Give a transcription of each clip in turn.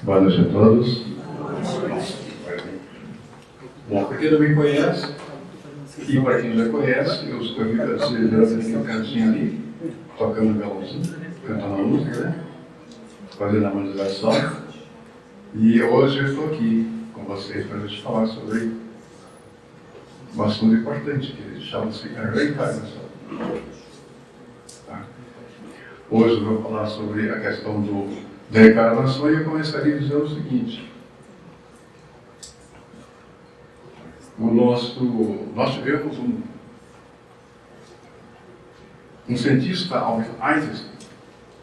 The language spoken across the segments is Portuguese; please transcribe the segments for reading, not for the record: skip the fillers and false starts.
Boa noite a todos. Bom, para quem não me conhece, e para quem já conhece, eu estou geralmente no cantinho ali, tocando violãozinho, cantando a música, né? Fazendo a harmonização. E hoje eu estou aqui com vocês para a gente falar sobre um assunto importante, que chama-se a reencarnação. Tá? Hoje eu vou falar sobre a questão da reencarnação e eu começaria dizendo o seguinte. Nós tivemos um cientista,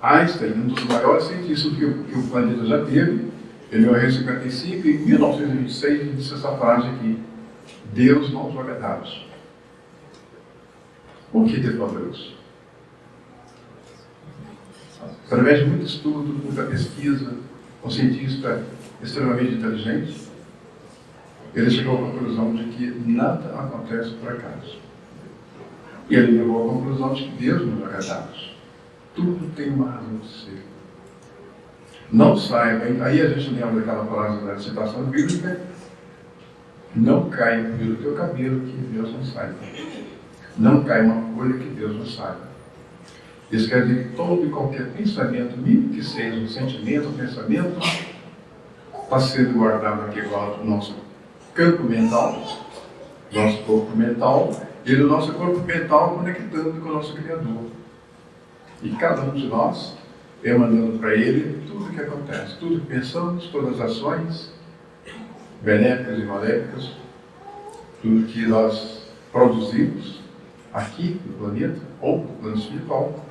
Einstein, um dos maiores cientistas que o planeta já teve, em 1955, em 1926, ele disse essa frase aqui: Deus não joga dados. Por que ele falou isso? Através de muito estudo, muita pesquisa, um cientista extremamente inteligente, ele chegou à conclusão de que nada acontece por acaso. E ele levou à conclusão de que Deus não joga dados. Tudo tem uma razão de ser. Não saiba, aí a gente lembra daquela frase da citação bíblica: não cai um fio do teu cabelo que Deus não saiba. Não cai uma folha que Deus não saiba. Isso quer dizer que todo e qualquer pensamento, mesmo que seja um sentimento, um pensamento, está sendo guardado aqui no nosso campo mental, nosso corpo mental, e do nosso corpo mental conectando com o nosso Criador. E cada um de nós emanando para Ele tudo o que acontece, tudo que pensamos, todas as ações, benéficas e maléficas, tudo que nós produzimos aqui no planeta, ou no plano espiritual,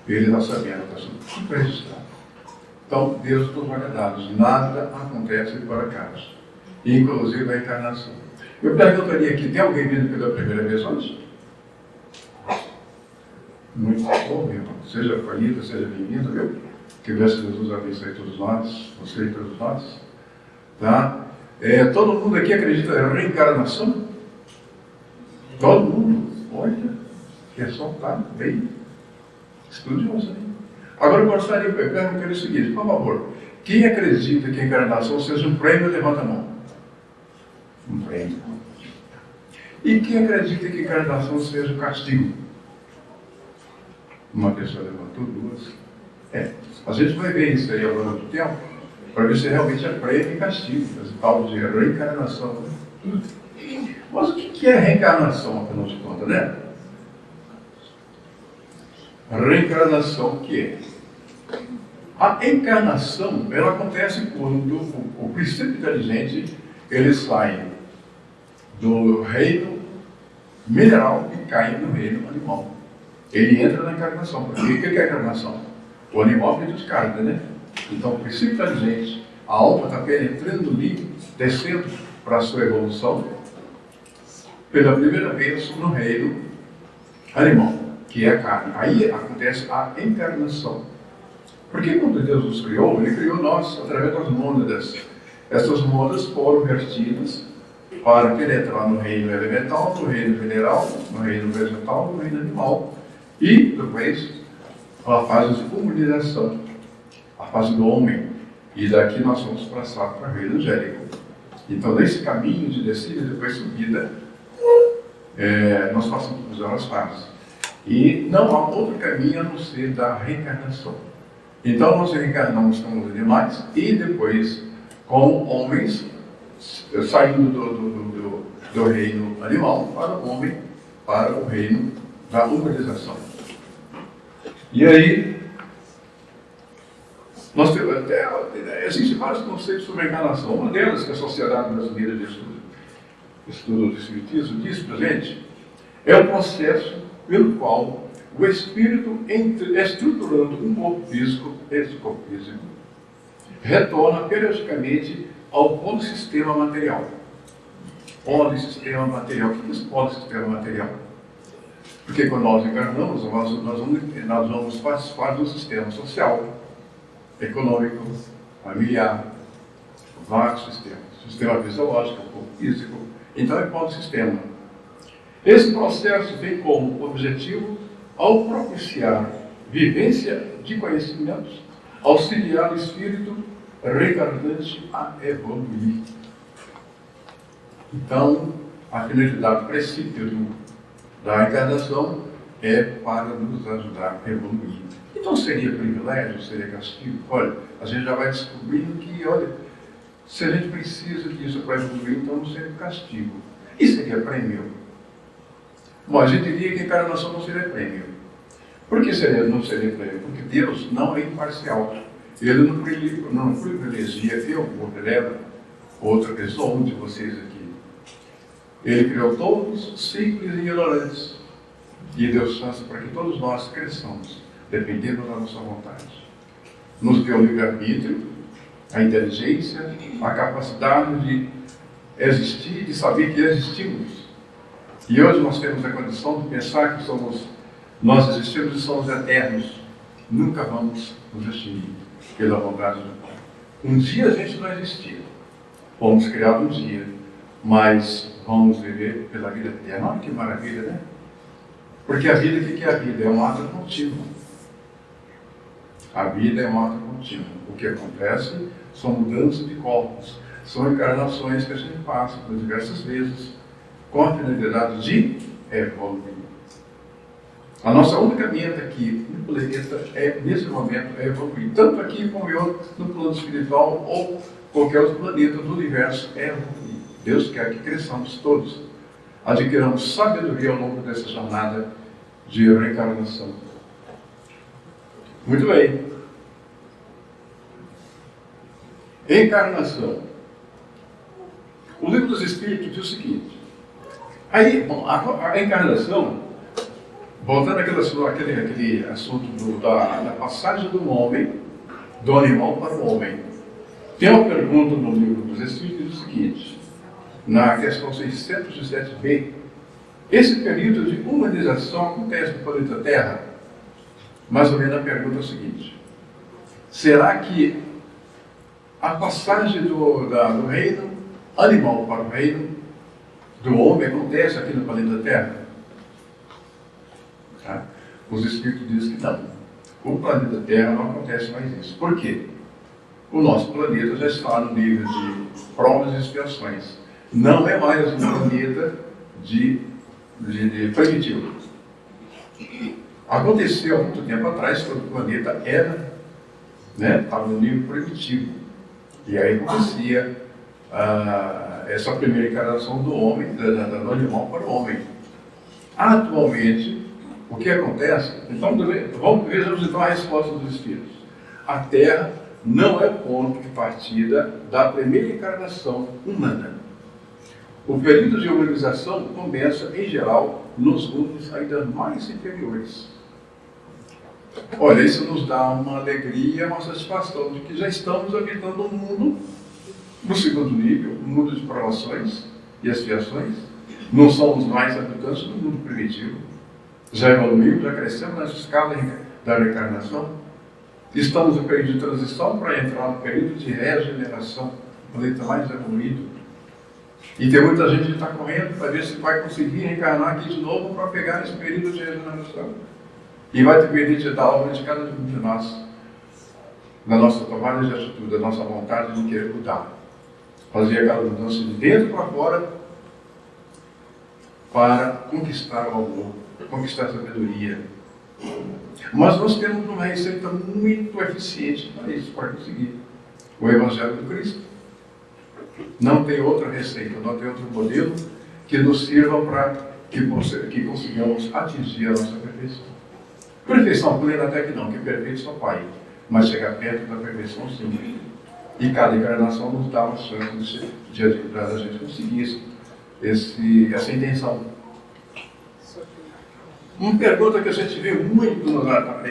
Ele está sabendo, está tudo registrado. Então, Deus nos joga dados, nada acontece por acaso, inclusive a encarnação. Eu perguntaria aqui: tem alguém vindo pela primeira vez hoje? Muito bom, meu irmão. Seja acolhido, seja bem-vindo, viu? Que Deus abençoe todos nós, você e todos nós. Tá? Todo mundo aqui acredita em reencarnação? Todo mundo? Olha, que só tá bem estudioso, hein? Agora eu gostaria de perguntar o seguinte, por favor: quem acredita que a encarnação seja um prêmio, levanta a mão. Um prêmio. E quem acredita que a encarnação seja um castigo? Uma pessoa levantou, duas. A gente vai ver isso aí ao longo do tempo, para ver se realmente é prêmio e castigo, esse tal de reencarnação. Mas o que é reencarnação, afinal de contas, né? Reencarnação, o que é? A encarnação, ela acontece quando o princípio inteligente, ele sai do reino mineral e cai no reino animal. Ele entra na encarnação. Porque o que é a encarnação? O animal que descarga, né? Então, o princípio inteligente, a alma está penetrando ali, descendo para a sua evolução, pela primeira vez no reino animal, que é a carne. Aí acontece a encarnação. Porque quando Deus nos criou, Ele criou nós através das mônadas. Essas mônadas foram vertidas para penetrar no reino elemental, no reino mineral, no reino vegetal, no reino animal. E depois a fase de comunização, a fase do homem. E daqui nós vamos passar para o reino angélico. Então, nesse caminho de descida e depois subida, nós passamos por várias fases. E não há outro caminho a não ser da reencarnação. Então, nós reencarnamos como animais e depois como homens, saindo do reino animal para o homem, para o reino da humanização. E aí, nós temos existem vários conceitos sobre a encarnação. Uma delas, que a Sociedade Brasileira de Estudo do Espiritismo diz para a gente, é o processo pelo qual o espírito, estruturando um corpo físico, esse corpo físico, retorna periodicamente ao polissistema material. Polissistema material. O que é esse polissistema material? Porque quando nós encarnamos, nós vamos participar do sistema social, econômico, familiar, vários sistemas. Sistema fisiológico, corpo físico. Então é polissistema. Esse processo tem como objetivo, ao propiciar vivência de conhecimentos, auxiliar o espírito reencarnante a evoluir. Então, a finalidade princípio da encarnação é para nos ajudar a evoluir. Então seria privilégio, seria castigo? Olha, a gente já vai descobrindo que, olha, se a gente precisa disso para evoluir, então não seria castigo. E seria prêmio? Bom, a gente diria que a encarnação não seria prêmio. Por que não seria prêmio? Porque Deus não é imparcial. Ele não privilegia eu ou eleva outra pessoa, um de vocês aqui. Ele criou todos simples e ignorantes. E deu chance para que todos nós cresçamos, dependendo da nossa vontade. Nos deu o livre-arbítrio, a inteligência, a capacidade de existir, de saber que existimos. E hoje nós temos a condição de pensar que nós existimos e somos eternos. Nunca vamos nos extinguir pela vontade do Pai. Um dia a gente não existia. Fomos criados um dia, mas vamos viver pela vida eterna. Olha que maravilha, né? Porque a vida, o que é a vida? É um ato contínuo. A vida é um ato contínuo. O que acontece são mudanças de corpos, são encarnações que a gente passa por diversas vezes, com a finalidade de evoluir. A nossa única meta aqui no planeta nesse momento, é evoluir. Tanto aqui como no plano espiritual ou qualquer outro planeta do universo, é evoluir. Deus quer que cresçamos todos, adquiramos sabedoria ao longo dessa jornada de reencarnação. Muito bem. Encarnação. O Livro dos Espíritos diz o seguinte. Aí, bom, a encarnação, voltando àquele assunto da passagem do homem, do animal para o homem, tem uma pergunta no Livro dos Espíritos que diz o seguinte, na questão 607b, esse período de humanização acontece no planeta Terra? Mais ou menos a pergunta é o seguinte, será que a passagem do reino animal para o reino do homem acontece aqui no planeta Terra? Tá? Os Espíritos dizem que não. O planeta Terra não acontece mais isso. Por quê? O nosso planeta já está no nível de provas e expiações. Não é mais um planeta de primitivo. Aconteceu há muito tempo atrás, quando o planeta estava no nível primitivo. E aí acontecia essa primeira encarnação do homem, do animal para o homem. Atualmente, o que acontece? Então, vejamos então a resposta dos Espíritos. A Terra não é ponto de partida da primeira encarnação humana. O período de humanização começa, em geral, nos mundos ainda mais inferiores. Olha, isso nos dá uma alegria, uma satisfação de que já estamos habitando um mundo no segundo nível, um mundo de provações e expiações. Não somos mais habitantes do mundo primitivo. Já evoluímos, já crescemos nessa escala da reencarnação. Estamos no período de transição para entrar no período de regeneração, o planeta mais evoluído. E tem muita gente que está correndo para ver se vai conseguir reencarnar aqui de novo para pegar esse período de regeneração. E vai depender da obra de cada um de nós, da nossa tomada de atitude, da nossa vontade de querer mudar. Fazer aquela mudança de dentro para fora para conquistar o amor, conquistar a sabedoria. Mas nós temos uma receita muito eficiente para isso, para conseguir. O Evangelho do Cristo. Não tem outra receita, não tem outro modelo que nos sirva para que consigamos atingir a nossa perfeição. Perfeição plena até que não, que perfeito só Pai, mas chegar perto da perfeição sim. E cada encarnação nos dá uma chance de a gente conseguir essa intenção. Uma pergunta que a gente vê muito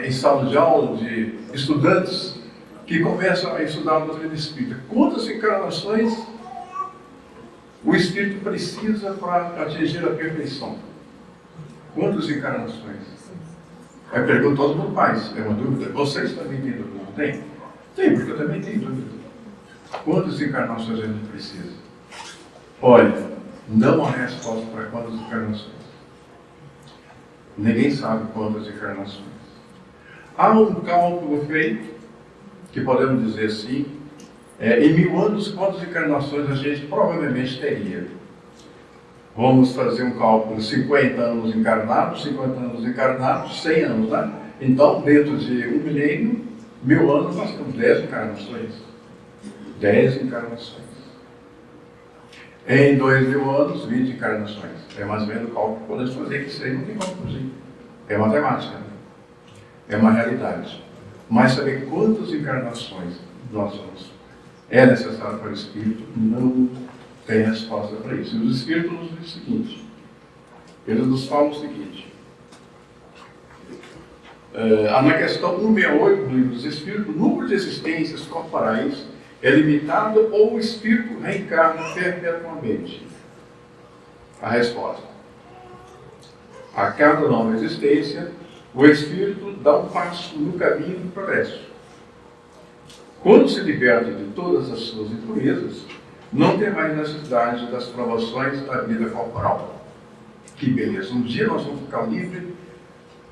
em sala de aula de estudantes que começam a estudar a doutrina espírita. Quantas encarnações o espírito precisa para atingir a perfeição? Quantas encarnações? É pergunta aos meus pais, é uma dúvida. Vocês também têm dúvida, não tem? Tem, porque eu também tenho dúvida. Quantas encarnações a gente precisa? Olha, não há resposta para quantas encarnações. Ninguém sabe quantas encarnações. Há um cálculo feito, que podemos dizer assim, Em 1000 anos, quantas encarnações a gente provavelmente teria? Vamos fazer um cálculo: 50 anos encarnados, 50 anos encarnados, 100 anos, né? Então, dentro de 1 milênio, 1000 anos, nós temos 10 encarnações. 10 encarnações. Em 2000 anos, 20 encarnações. É mais ou menos o cálculo que podemos fazer, que isso aí não tem como fugir. É matemática, né? É uma realidade. Mas saber quantas encarnações nós somos é necessário para o Espírito, não tem resposta para isso. E os Espíritos nos dizem o seguinte: eles nos falam o seguinte. Na questão 168 do Livro dos Espíritos, o número de existências corporais é limitado ou o Espírito reencarna perpetuamente? A resposta: a cada nova existência, o Espírito dá um passo no caminho do progresso. Quando se liberta de todas as suas impurezas, não tem mais necessidade das provações da vida corporal. Que beleza! Um dia nós vamos ficar livres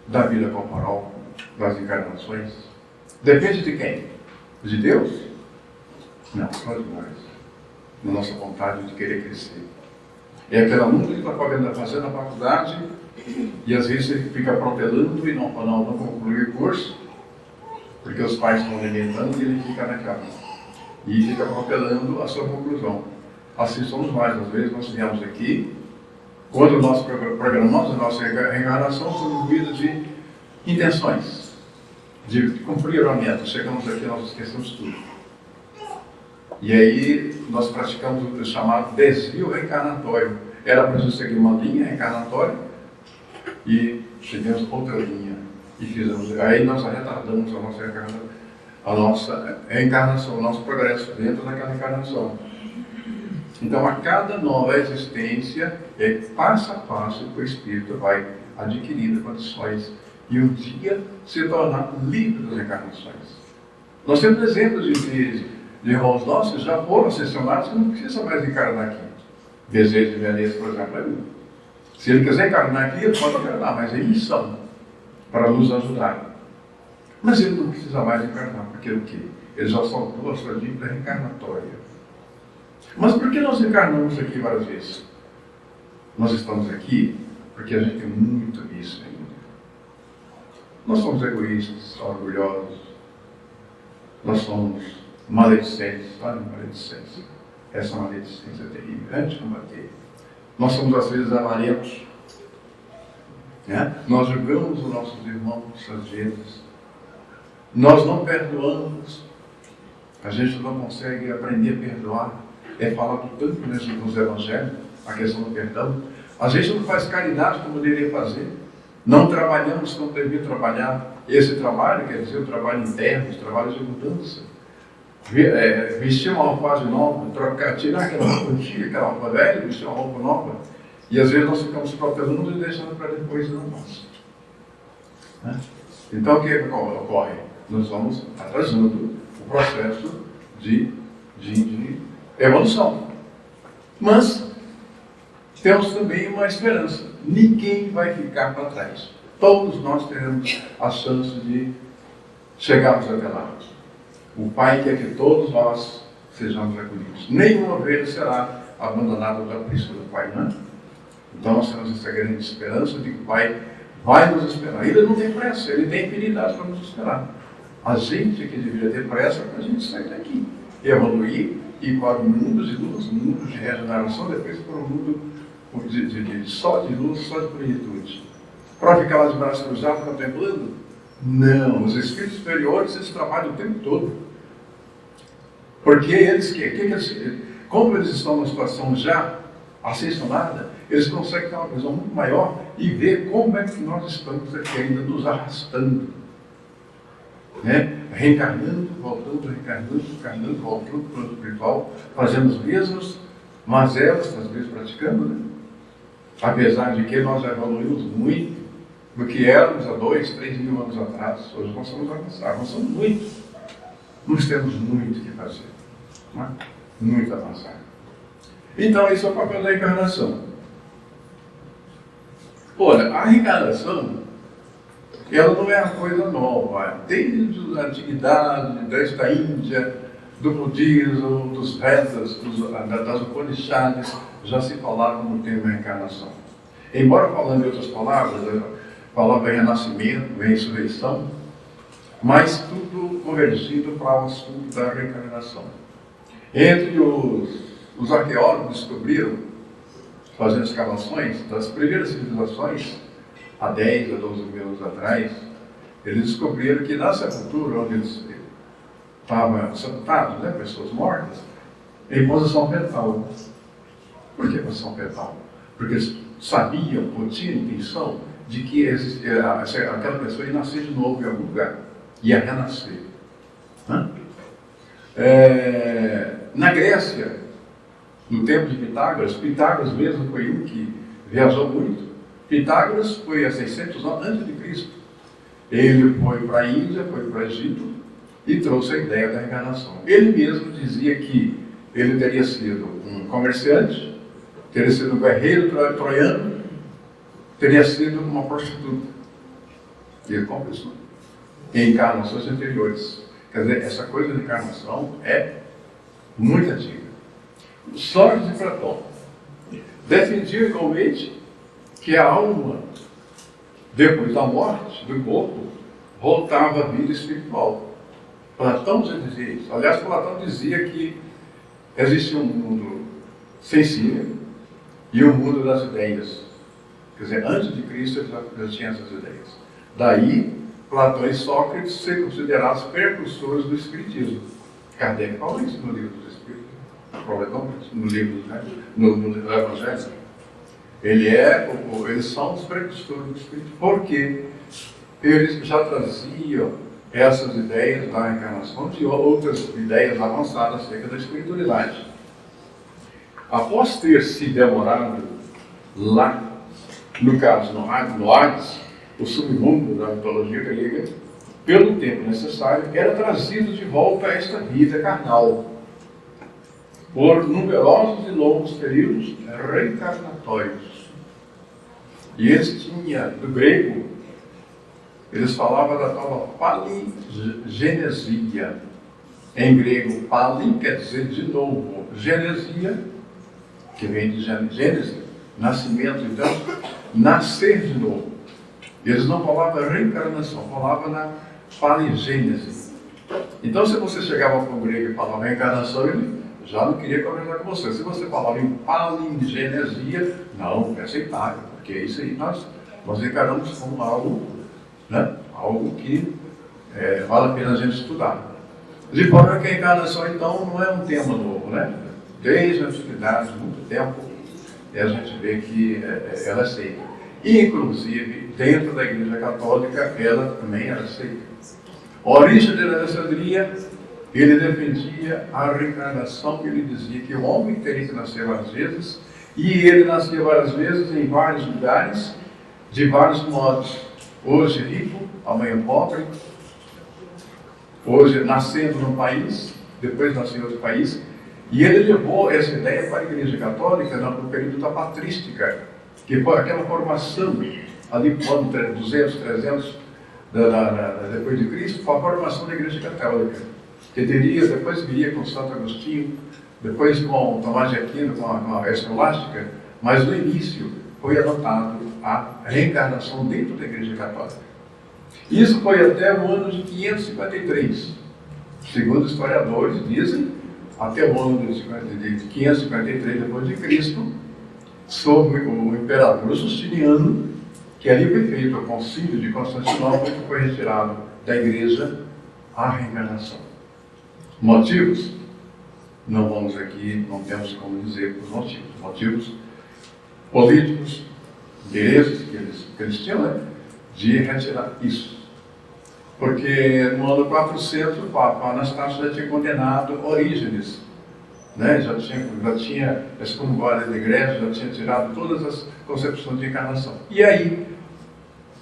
da vida corporal, das encarnações. Depende de quem? De Deus? Não, só de nós. Na nossa vontade de querer crescer. É aquela luta que está fazendo a faculdade e às vezes ele fica protelando e não conclui o curso, porque os pais estão alimentando e ele fica na cama. E fica protelando a sua conclusão. Assim somos nós. Às vezes nós viemos aqui, quando nós programamos a nossa reencarnação, somos movidos de intenções, de cumprir a meta. Chegamos aqui, nós esquecemos tudo. E aí nós praticamos o chamado desvio reencarnatório. Era preciso seguir uma linha reencarnatória e seguimos outra linha. E fizemos. Aí nós retardamos a nossa reencarnação, o nosso progresso dentro daquela encarnação. Então, a cada nova existência, passo a passo que o Espírito vai adquirindo condições e um dia se tornar livre das encarnações. Nós temos exemplos de irmãos nossos que já foram ascensionados que não precisam mais encarnar aqui. Desejo de Veneza, por exemplo, é um. Se ele quiser encarnar aqui, ele pode encarnar, mas é missão para nos ajudar. Mas ele não precisa mais encarnar, porque o quê? Ele já soltou a sua dívida reencarnatória. Mas por que nós encarnamos aqui várias vezes? Nós estamos aqui porque a gente tem muito vício ainda. Nós somos egoístas, orgulhosos. Nós somos maledicentes. Olha, maledicência. Essa maledicência é terrível, é de combater. Nós somos às vezes avarentos. Nós julgamos os nossos irmãos, às vezes. Nós não perdoamos. A gente não consegue aprender a perdoar. É falado tanto nos evangelhos, a questão do perdão. Às vezes não faz caridade como deveria fazer. Não trabalhamos como deveria trabalhar. Esse trabalho, quer dizer, o trabalho interno, os trabalhos de mudança. Vestir uma roupagem nova, tirar aquela roupa antiga, aquela roupa velha, vestir uma roupa nova. E às vezes nós ficamos protelando e deixando para depois não passa. Então o que ocorre? Nós vamos atrasando o processo de evolução. Mas temos também uma esperança. Ninguém vai ficar para trás. Todos nós teremos a chance de chegarmos até lá. O Pai quer que todos nós sejamos acolhidos. Nenhuma ovelha será abandonada pela preguiça do Pai, não é? Então nós temos essa grande esperança de que o Pai vai nos esperar. Ele não tem pressa, ele tem infinidade para nos esperar. A gente que deveria ter pressa para a gente sair daqui, evoluir e para mundos de luz, mundos de regeneração, depois para um mundo só de luz, só de plenitude. Para ficar lá de braços cruzados contemplando? Não, os espíritos superiores eles trabalham o tempo todo. Porque eles, como eles estão numa situação já ascensionada, eles conseguem ter uma visão muito maior e ver como é que nós estamos aqui ainda nos arrastando. Reencarnando, voltando, reencarnando, voltando para o espiritual, fazendo as mesmas mazelas, às vezes praticando, apesar de que nós evoluímos muito do que éramos há 2, 3 mil anos atrás. Hoje nós somos avançados, nós somos muitos. Nós temos muito o que fazer, muito avançado. Então, esse é o papel da encarnação. Ora, a reencarnação, ela não é uma coisa nova. Desde a antiguidade, desde a Índia, do budismo, dos Vedas, das Upanishads, já se falava no termo reencarnação. Embora falando em outras palavras, falava em renascimento, em ressurreição, mas tudo convergindo para o assunto da reencarnação. Entre os arqueólogos descobriram, fazendo escavações, das primeiras civilizações, há 10 a 12 mil anos atrás, eles descobriram que na sepultura, onde eles estavam sepultados, né, pessoas mortas, em posição fetal. Por que posição fetal? Porque eles sabiam, ou tinham intenção, de que aquela pessoa ia nascer de novo em algum lugar, ia renascer. Na Grécia, no tempo de Pitágoras, Pitágoras mesmo foi um que viajou muito. Pitágoras foi há 600 anos antes de Cristo. Ele foi para a Índia, foi para o Egito e trouxe a ideia da reencarnação. Ele mesmo dizia que ele teria sido um comerciante, teria sido um guerreiro troiano, teria sido uma prostituta. E ele confessou. Em encarnações anteriores. Quer dizer, essa coisa de encarnação é muito antiga. Sócrates e Platão defendiam igualmente que a alma, depois da morte do corpo, voltava à vida espiritual. Platão já dizia isso. Aliás, Platão dizia que existia um mundo sensível e um mundo das ideias. Quer dizer, antes de Cristo ele já tinha essas ideias. Daí, Platão e Sócrates serem considerados precursores do Espiritismo. Kardec fala isso no livro dos Espíritos. No livro, né? no Evangelho. Eles são os precursores do Espiritismo. Porque eles já traziam essas ideias da reencarnação de outras ideias avançadas acerca da espiritualidade. Após ter se demorado lá, no caso no Hades, o submundo da mitologia grega, pelo tempo necessário, era trazido de volta a esta vida carnal, por numerosos e longos períodos reencarnatórios. E eles tinham, do grego, eles falavam da tal paligenesia. Em grego, pali quer dizer de novo, genesia, que vem de gênese, nascimento, então, nascer de novo. Eles não falavam reencarnação, falavam na paligênese. Então, se você chegava para um grego e falava reencarnação, ele já não queria conversar com você. Se você falava em palingenesia, não, é aceitável, porque isso aí nós encaramos como algo, né? Algo que vale a pena a gente estudar. De forma que a encarnação, então, não é um tema novo, né? Desde a antiguidade, muito tempo, a gente vê que ela é aceita. E, inclusive, dentro da Igreja Católica, ela também era aceita. A origem de Alexandria, ele defendia a reencarnação, ele dizia que o homem teria que nascer várias vezes, e ele nascia várias vezes em vários lugares, de vários modos. Hoje rico, amanhã pobre, hoje nascendo num país, depois nasceu em outro país, e ele levou essa ideia para a Igreja Católica no período da patrística, que foi aquela formação ali no ano 200, 300 depois de Cristo, foi a formação da Igreja Católica, que depois viria com Santo Agostinho, depois com Tomás de Aquino, com a escolástica, mas no início foi adotado a reencarnação dentro da Igreja Católica. Isso foi até o ano de 553. Segundo os historiadores, dizem, até o ano de 553 depois de Cristo, sob o imperador Justiniano, que ali foi feito o concílio de Constantinopla, que foi retirado da Igreja a reencarnação. Motivos? Não vamos aqui, não temos como dizer os motivos. Motivos políticos, interesses que eles tinham, né, de retirar isso. Porque no ano 400 o Papa Anastácio já tinha condenado Orígenes, né? já tinha excomungado a igreja, já tinha tirado todas as concepções de encarnação. E aí,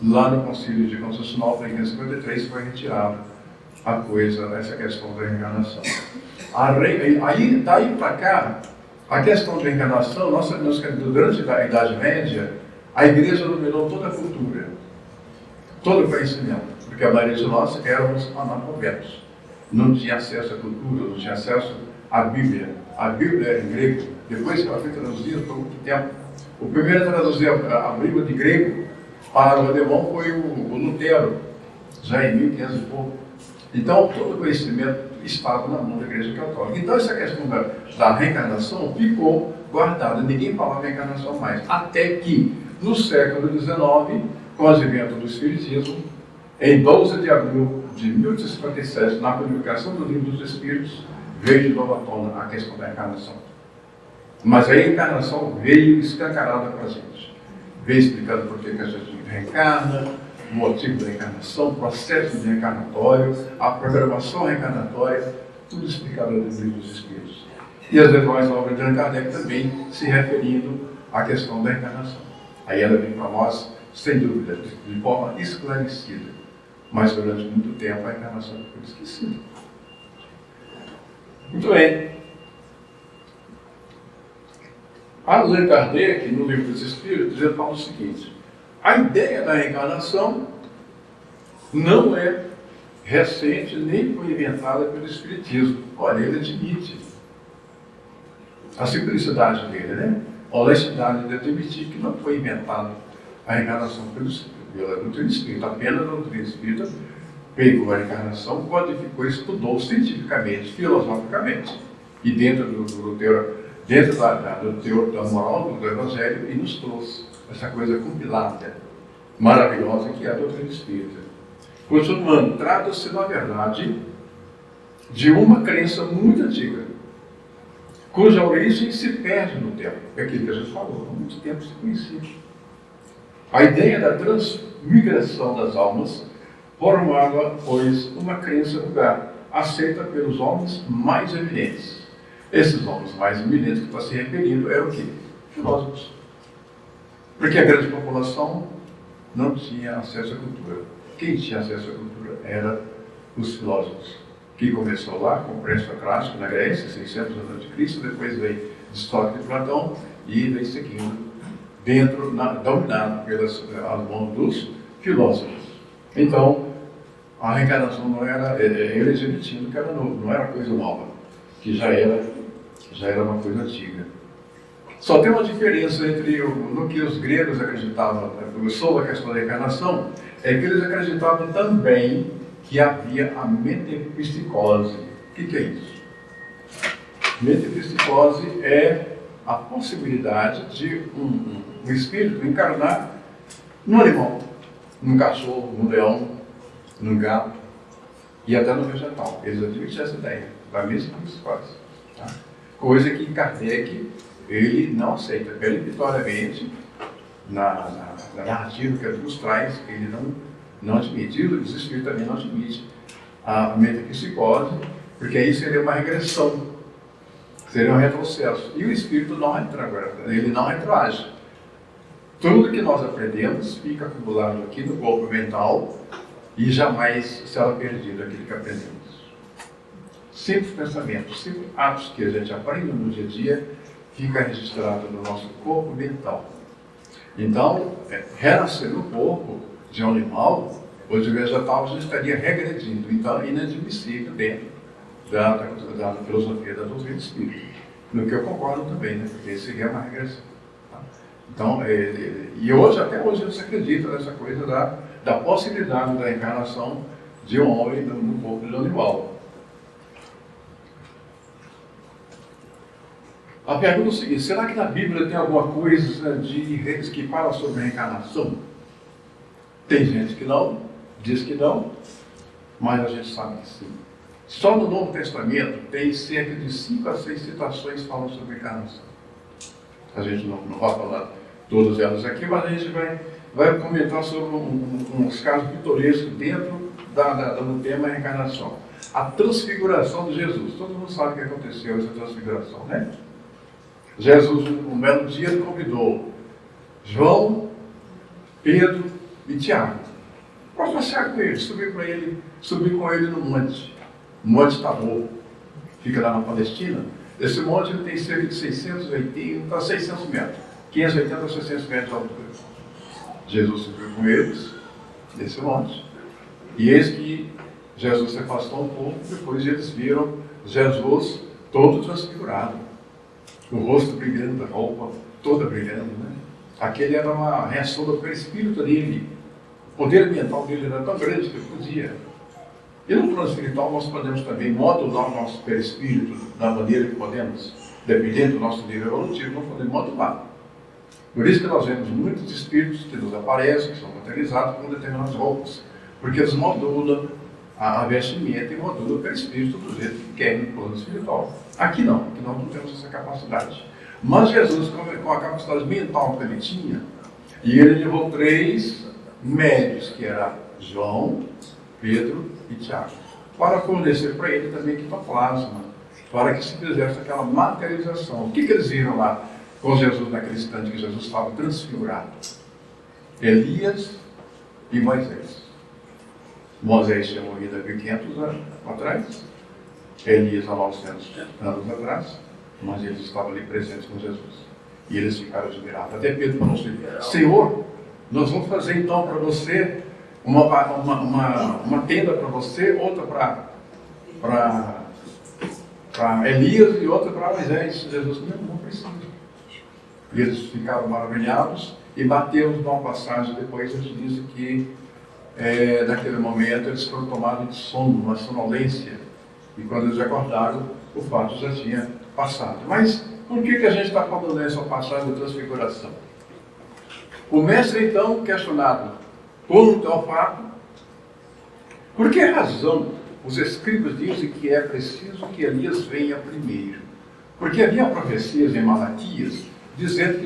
lá no concílio de Constantinopla, em 553, foi retirado essa questão da reencarnação. Aí, daí para cá, a questão da reencarnação, durante a Idade Média, a igreja dominou toda a cultura, todo o conhecimento, porque a maioria de nós éramos analfabetos. não tinha acesso à cultura, não tinha acesso à Bíblia. A Bíblia era em grego, depois que ela foi traduzida por muito tempo. O primeiro a traduzir a Bíblia de grego para o alemão foi o Lutero, já em 1500 e pouco. Então, todo o conhecimento estava na mão da Igreja Católica. Então, essa questão da reencarnação ficou guardada. Ninguém falava reencarnação mais. Até que, no século XIX, com o advento do Espiritismo, em 12 de abril de 1857, na publicação do Livro dos Espíritos, veio de novo à tona a questão da reencarnação. Mas a reencarnação veio escancarada para a gente. Veio explicando por que a gente reencarna, o motivo da reencarnação, o processo de reencarnatório, a programação reencarnatória, tudo explicado no Livro dos Espíritos. E às vezes mais a obra de Allan Kardec também se referindo à questão da reencarnação. Aí ela vem para nós, sem dúvida, de forma esclarecida. Mas durante muito tempo a reencarnação foi esquecida. Muito bem. Allan Kardec, no Livro dos Espíritos, ele fala o seguinte: a ideia da reencarnação não é recente nem foi inventada pelo Espiritismo. Olha, ele admite a simplicidade dele, né? A honestidade de admitir que não foi inventada a reencarnação pela doutrina espírita. Apenas a doutrina espírita pegou a reencarnação, codificou, estudou cientificamente, filosoficamente, e dentro do teor da moral do Evangelho, e nos trouxe essa coisa compilada, maravilhosa, que é a doutrina espírita. Continuando, trata-se, na verdade, de uma crença muito antiga, cuja origem se perde no tempo. É aquilo que a gente falou, há muito tempo se conhecia. A ideia da transmigração das almas formava, pois, uma crença vulgar, aceita pelos homens mais eminentes. Esses homens mais eminentes que está se referindo eram o quê? Filósofos. Porque a grande população não tinha acesso à cultura. Quem tinha acesso à cultura eram os filósofos, que começou lá com o pré-socrático na Grécia, 600 a.C., depois veio Aristóteles e Platão, e veio seguindo dominado pelas mãos dos filósofos. Então, a reencarnação não era, eles admitindo que era novo, não era coisa nova, que já era uma coisa antiga. Só tem uma diferença entre no que os gregos acreditavam sobre a questão da reencarnação, é que eles acreditavam também que havia a metempsicose. O que é isso? Metempsicose é a possibilidade de um espírito encarnar num animal, num cachorro, num leão, num gato e até no vegetal. Eles admitem essa ideia da metempsicose. Tá? Coisa que Kardec ele não aceita, peremptoriamente, na narrativa que ele nos traz, ele não admite, e os espíritos também não admitem a metempsicose, porque aí seria uma regressão, seria um retrocesso. E o espírito não entra agora, ele não retroage. Tudo que nós aprendemos fica acumulado aqui no corpo mental e jamais será perdido aquilo que aprendemos. Simples pensamentos, simples atos que a gente aprende no dia a dia, fica registrado no nosso corpo mental. Então, renascer no corpo de um animal ou de vegetal já estaria regredindo. Então, é inadmissível dentro da filosofia da doutrina espírita. No que eu concordo também, né? Porque seria uma regressão. Tá? Então, e hoje, até hoje, não se acredita nessa coisa da possibilidade da encarnação de um homem no corpo de um animal. A pergunta é o seguinte: será que na Bíblia tem alguma coisa que fala sobre reencarnação? Tem gente que não, diz que não, mas a gente sabe que sim. Só no Novo Testamento tem cerca de 5 a 6 citações que falam sobre reencarnação. A gente não vai falar todas elas aqui, mas a gente vai comentar sobre uns casos pitorescos dentro do tema reencarnação. A transfiguração de Jesus. Todo mundo sabe o que aconteceu, essa transfiguração, né? Jesus, um belo dia, convidou João, Pedro e Tiago para passear com ele, subir com ele no monte Tabor, fica lá na Palestina. Esse monte ele tem cerca de 680 a 600 metros, 580 a 600 metros de altura. Jesus subiu com eles nesse monte, e eis que Jesus se afastou um pouco, depois eles viram Jesus todo transfigurado, o rosto brilhando, a roupa toda brilhando, né? Aquele era uma reação do perispírito dele. O poder mental dele era tão grande que ele podia. E no plano espiritual nós podemos também modular o nosso perispírito da maneira que podemos, dependendo do nosso nível evolutivo, nós podemos modular. Por isso que nós vemos muitos espíritos que nos aparecem, que são materializados com determinadas roupas, porque eles modulam a vestimenta e modulam o perispírito do jeito que querem no plano espiritual. Aqui não temos essa capacidade. Mas Jesus, com a capacidade mental que ele tinha, e ele levou 3 médios, que era João, Pedro e Tiago, para fornecer para ele também ectoplasma, para que se fizesse aquela materialização. O que eles viram lá com Jesus naquele instante que Jesus estava transfigurado? Elias e Moisés. Moisés tinha morrido há 1.500 anos atrás, Elias há 900 anos atrás, mas eles estavam ali presentes com Jesus. E eles ficaram admirados. Até Pedro falou assim: Senhor, nós vamos fazer então para você uma tenda para você, outra para Elias e outra para Moisés. Jesus, não precisa. E eles ficaram maravilhados. E Mateus dá uma passagem depois, eles dizem que naquele momento eles foram tomados de sono, uma sonolência. E quando eles acordaram, o fato já tinha passado. Mas por que a gente está falando nessa passagem da transfiguração? O mestre então questionado quanto ao fato, por que razão os escribas dizem que é preciso que Elias venha primeiro? Porque havia profecias em Malaquias dizendo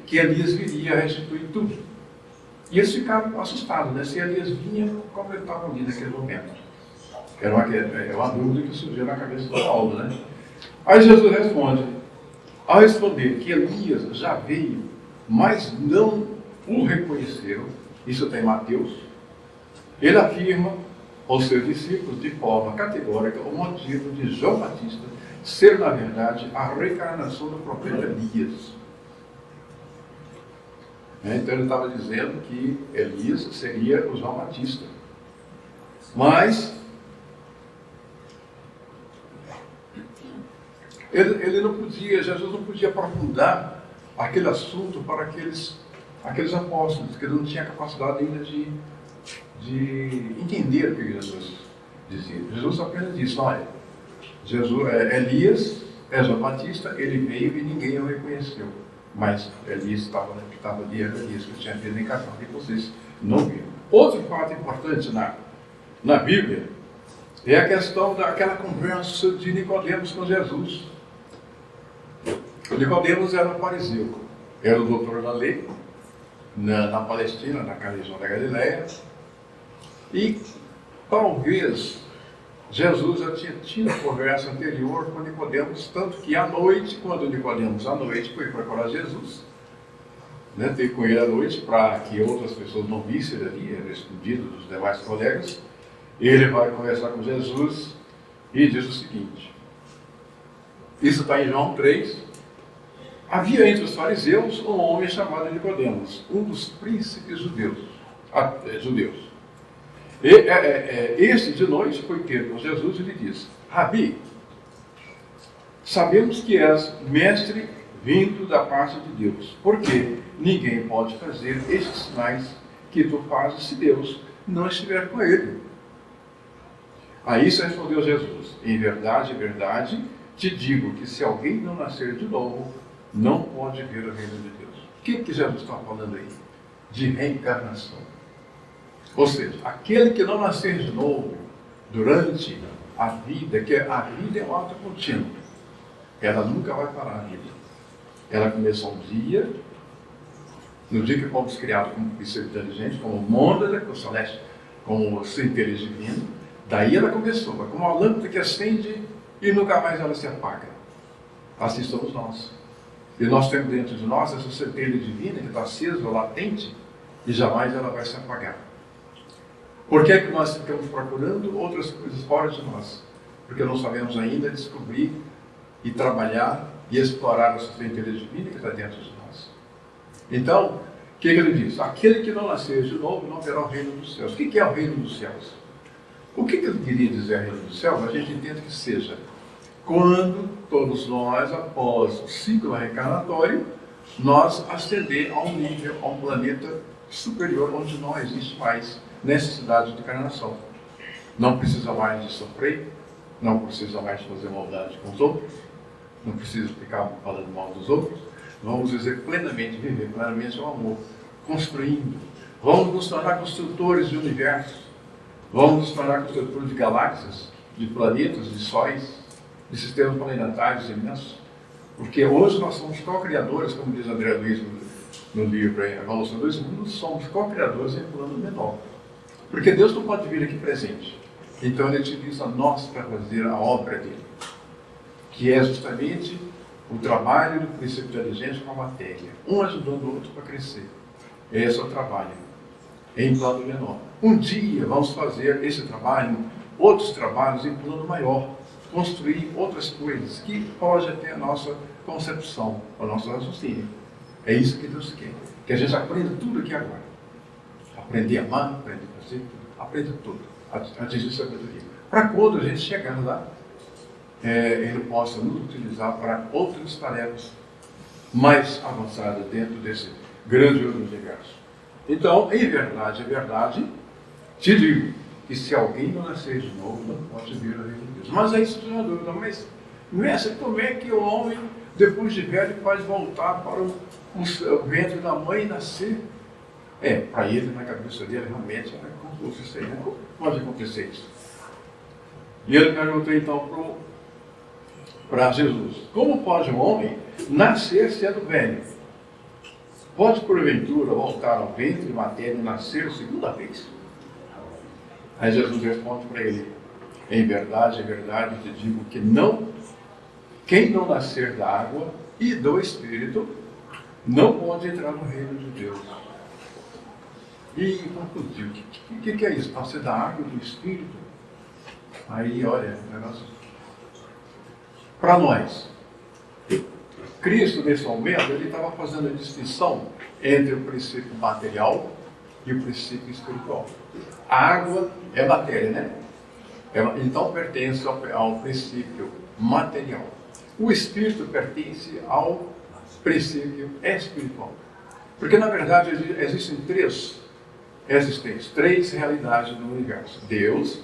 que Elias viria a restituir tudo. E eles ficaram assustados, né? Se Elias vinha, como ele estava ali naquele momento. Era uma dúvida que surgiu na cabeça do Paulo, né? Aí Jesus responde, ao responder que Elias já veio, mas não o reconheceram, isso tem Mateus, ele afirma aos seus discípulos de forma categórica o motivo de João Batista ser, na verdade, a reencarnação do profeta Elias. Então ele estava dizendo que Elias seria o João Batista. Mas ele não podia, Jesus não podia aprofundar aquele assunto para aqueles apóstolos, que ele não tinha capacidade ainda de entender o que Jesus dizia. Jesus apenas disse: olha, Elias é João Batista, ele veio e ninguém o reconheceu. Mas Elias estava ali, era Elias que tinha vindo encarnado e vocês não viram. Outro fato importante na Bíblia é a questão daquela conversa de Nicodemos com Jesus. Nicodemos era um fariseu, era o doutor da lei, na Palestina, na região da Galileia, e talvez Jesus já tinha tido conversa anterior com Nicodemos, tanto que à noite, quando Nicodemos à noite foi procurar Jesus, né, teve com ele à noite para que outras pessoas não vissem ele ali, era escondido dos demais colegas, ele vai conversar com Jesus e diz o seguinte, isso está em João 3, havia entre os fariseus um homem chamado Nicodemos, um dos príncipes judeus. Este de noite foi ter com Jesus e lhe disse: Rabi, sabemos que és mestre vindo da parte de Deus, porque ninguém pode fazer estes sinais que tu fazes se Deus não estiver com ele. A isso respondeu Jesus: em verdade, te digo que se alguém não nascer de novo, não pode ver o reino de Deus. O que Jesus está falando aí? De reencarnação. Ou seja, aquele que não nascer de novo durante a vida, que a vida é um ato contínuo, ela nunca vai parar a vida. Ela começou um dia, no dia que fomos criados como ser inteligente, como mônada, como celeste, como centelha divino, daí ela começou, como uma lâmpada que acende e nunca mais ela se apaga. Assim somos nós. E nós temos dentro de nós essa centelha divina que está acesa, latente, e jamais ela vai se apagar. Por que é que nós ficamos procurando outras coisas fora de nós? Porque não sabemos ainda descobrir e trabalhar e explorar essa centelha divina que está dentro de nós. Então, o que ele diz? Aquele que não nascer de novo não verá o reino dos céus. O que é o reino dos céus? O que eu queria dizer reino dos céus? A gente entende que seja quando todos nós, após o ciclo reencarnatório, nós ascender a um nível, a um planeta superior, onde não existe mais necessidade de encarnação. Não precisa mais de sofrer, não precisa mais de fazer maldade com os outros, não precisa ficar falando mal dos outros. Vamos dizer plenamente, viver plenamente o amor, construindo. Vamos nos tornar construtores de universos. Vamos nos tornar construtores de galáxias, de planetas, de sóis, de sistemas planetários imensos. Porque hoje nós somos co-criadores, como diz André Luiz no livro A Evolução dos Mundos, somos co-criadores em plano menor. Porque Deus não pode vir aqui presente. Então ele utiliza nós para fazer a obra dele, que é justamente o trabalho do princípio de inteligência com a matéria, um ajudando o outro para crescer. Esse é o trabalho, em plano menor. Um dia vamos fazer esse trabalho, outros trabalhos em plano maior, construir outras coisas que pode ter a nossa concepção, o nosso raciocínio. É isso que Deus quer, que a gente aprenda tudo aqui agora. Aprender a amar, aprender a fazer tudo, aprender tudo, atingir sabedoria. Para quando a gente chegar lá, ele possa nos utilizar para outras tarefas mais avançadas dentro desse grande universo. Então, em verdade, te digo que se alguém não nascer de novo, não pode vir a reino de Deus. Mas aí você tem uma dúvida, mas mestre, como é que o homem, depois de velho, pode voltar para o ventre da mãe e nascer? Para ele, na cabeça dele, realmente, não pode acontecer isso. E ele perguntou então para Jesus: como pode um homem nascer sendo velho? Pode, porventura, voltar ao ventre de matéria e nascer segunda vez? Aí Jesus responde para ele: em verdade, te digo que não, quem não nascer da água e do Espírito, não pode entrar no reino de Deus. E conclusiu: o que é isso? Nascer da água e do Espírito? Aí, olha, negócio. Para nós, Cristo, nesse momento, ele estava fazendo a distinção entre o princípio material e o princípio espiritual. A água é matéria, né? Então pertence ao princípio material. O espírito pertence ao princípio espiritual. Porque, na verdade, existem três realidades do universo. Deus,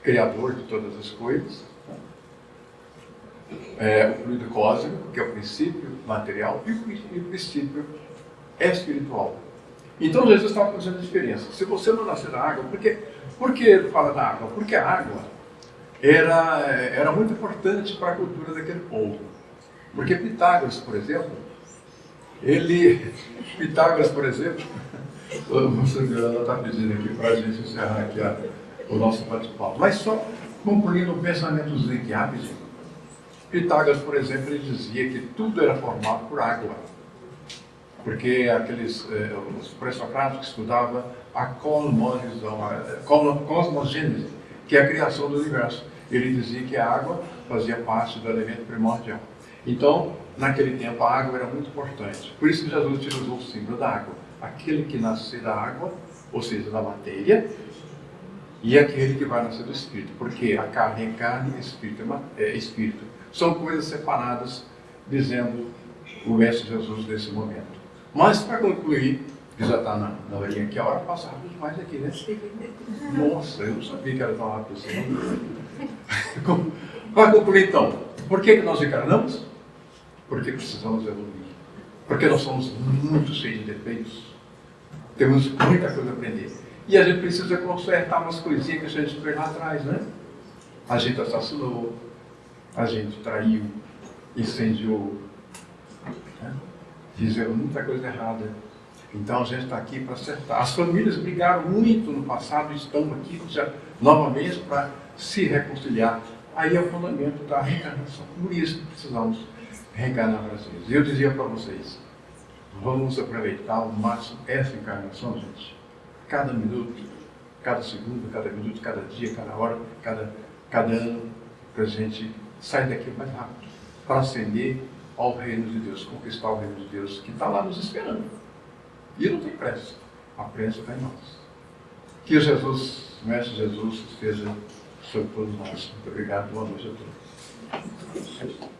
Criador de todas as coisas, o fluido cósmico, que é o princípio material, e o princípio espiritual. Então Jesus estava fazendo a diferença. Se você não nascer da água, por que ele fala da água? Porque a água era muito importante para a cultura daquele povo. Porque Pitágoras, por exemplo, você está pedindo aqui para a gente encerrar aqui o nosso bate-papo. Mas só concluindo um pensamentozinho aqui rapidinho. Pitágoras, por exemplo, ele dizia que tudo era formado por água. Porque os pré-socráticos estudavam a cosmogênese, que é a criação do universo. Ele dizia que a água fazia parte do elemento primordial. Então, naquele tempo, a água era muito importante. Por isso que Jesus utilizou o símbolo da água. Aquele que nasce da água, ou seja, da matéria, e aquele que vai nascer do Espírito. Porque a carne é carne e Espírito é Espírito. São coisas separadas, dizendo o Mestre Jesus nesse momento. Mas, para concluir, que já está na horinha aqui, a hora passa rápido demais aqui, né? Nossa, eu não sabia que era tão rápido assim. Para concluir, então, por que nós encarnamos? Porque precisamos evoluir. Porque nós somos muito cheios de defeitos. Temos muita coisa a aprender. E a gente precisa consertar umas coisinhas que a gente fez lá atrás, né? A gente assassinou, a gente traiu, incendiou, né? Fizemos muita coisa errada. Então a gente está aqui para acertar. As famílias brigaram muito no passado e estão aqui já novamente para se reconciliar. Aí é o fundamento da reencarnação. Por isso que precisamos reencarnar várias vezes. Eu dizia para vocês, vamos aproveitar ao máximo essa encarnação, gente. Cada minuto, cada segundo, cada minuto, cada dia, cada hora, cada ano, para a gente sair daqui mais rápido, para ascender ao reino de Deus, conquistar o reino de Deus, que está lá nos esperando. E não tem pressa. A pressa está em nós. que Jesus, o Mestre Jesus, esteja sobre todos nós. Muito obrigado, boa noite a todos.